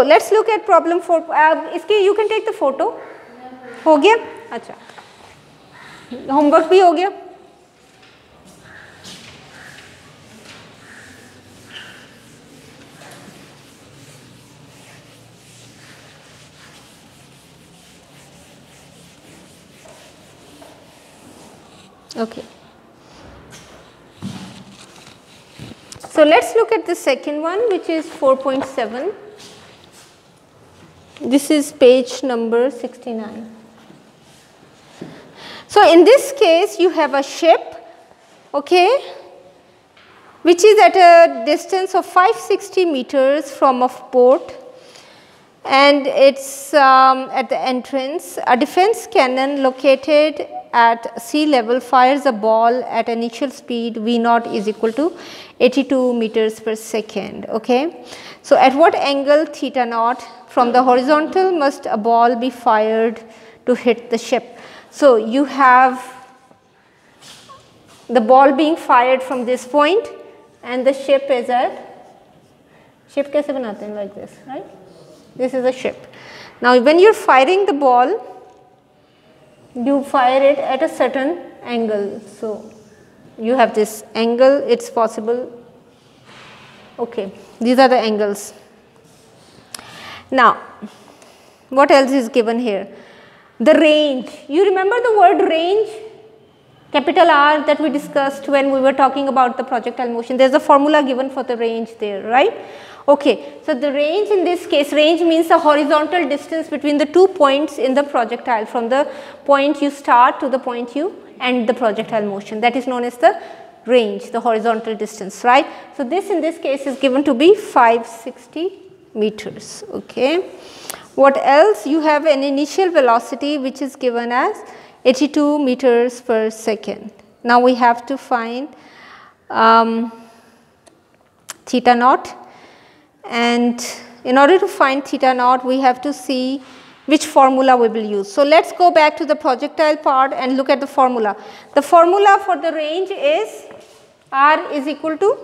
Let's look at problem 4. इसकी you can take the photo. हो गया? अच्छा, होमवर्क भी हो गया. Okay. So let's look at the second one, which is 4.7. This is page number 69. So in this case, you have a ship, okay, which is at a distance of 560 meters from a port, and it's at the entrance. A defense cannon located at sea level fires a ball at initial speed v naught is equal to 82 meters per second. Okay. So at what angle theta naught from the horizontal must a ball be fired to hit the ship? So you have the ball being fired from this point and the ship is at, ship kaise banate hain, like this, right? This is a ship. Now when you are firing the ball, you fire it at a certain angle. So you have this angle, it's possible. Okay, these are the angles. Now what else is given here? The range. You remember the word range, capital R, that we discussed when we were talking about the projectile motion. There is a formula given for the range there, right? Okay, so the range in this case, range means the horizontal distance between the 2 points in the projectile, from the point you start to the point you end the projectile motion. That is known as the range, the horizontal distance, right? So this in this case is given to be 560 meters. Okay. What else? You have an initial velocity which is given as 82 meters per second. Now we have to find theta naught, and in order to find theta naught we have to see which formula we will use. So let's go back to the projectile part and look at the formula. The formula for the range is R is equal to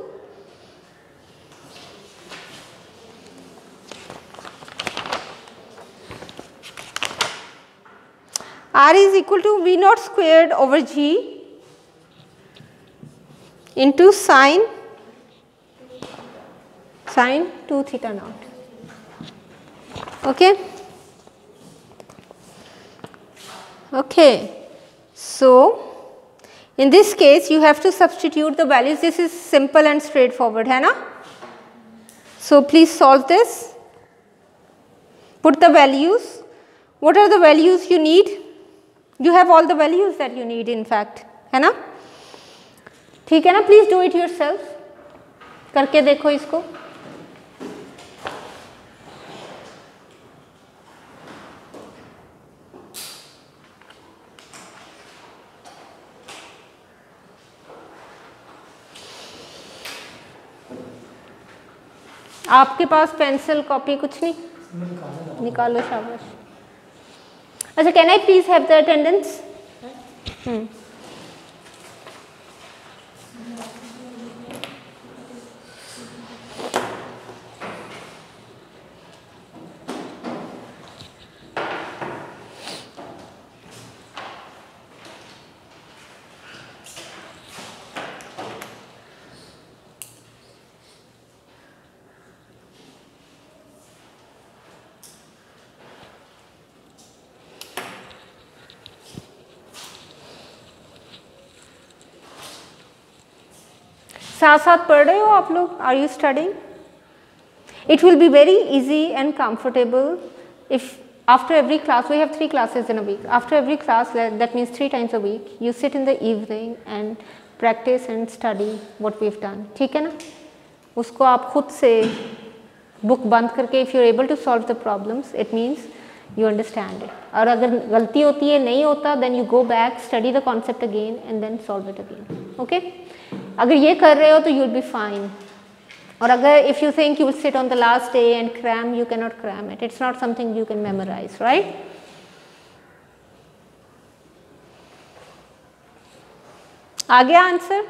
V naught squared over G into sine 2 theta naught. Okay. Okay. So in this case you have to substitute the values. This is simple and straightforward, hai na? So please solve this. Put the values. What are the values you need? You have all the values that you need, in fact, है ना? ठीक है ना? Please do it yourself. करके देखो इसको. आपके पास pencil copy कुछ नहीं? निकालो, शाबाश. अच्छा, can I please have the attendance? साथ साथ पढ़ रहे हो आप लोग? Are you studying? It will be very easy and comfortable if after every class, we have 3 classes in a week. After every class, that means 3 times a week, you sit in the evening and practice and study what we've done. ठीक है ना? उसको आप खुद से book बंद करके, if you're able to solve the problems, it means you understand it. और अगर गलती होती है, नहीं होता, then you go back, study the concept again and then solve it again. Okay? अगर ये कर रहे हो तो you will be fine. और अगर if you think you will sit on the last day and cram, you cannot cram it. It's not something you can memorize, right? आ गया answer?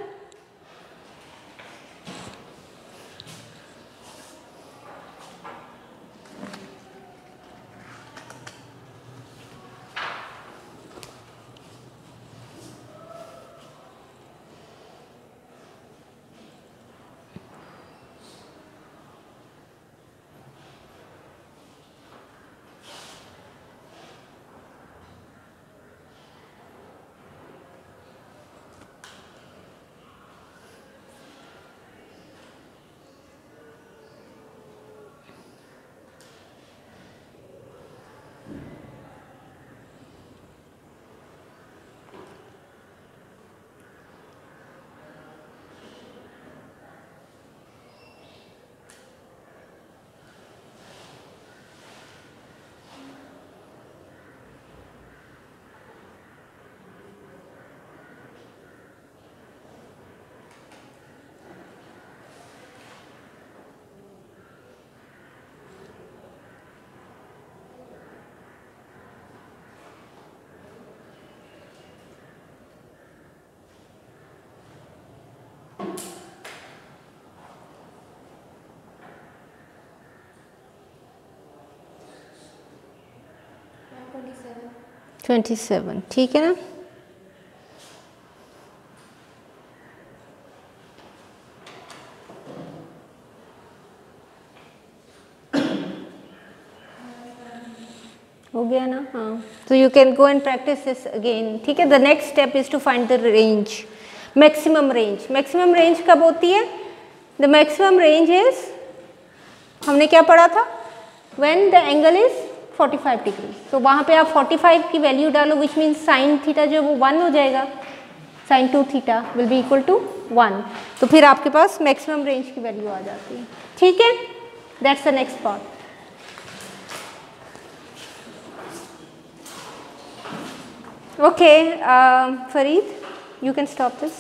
27, ठीक है ना। हो गया ना, हाँ। तो you can go and practise this again, ठीक है। The next step is to find the range, maximum range. Maximum range कब होती है? द मैक्सिमम रेंज इज, हमने क्या पढ़ा था, when the angle is 45 degree. तो वहाँ पे आप 45 की वैल्यू डालो, विच मीन्स साइन थीटा जो वो 1 हो जाएगा, sine 2 theta will be equal to 1। तो फिर आपके पास मैक्सिमम रेंज की वैल्यू आ जाती है, ठीक है। That's the next part. Okay, Fareed, you can stop this.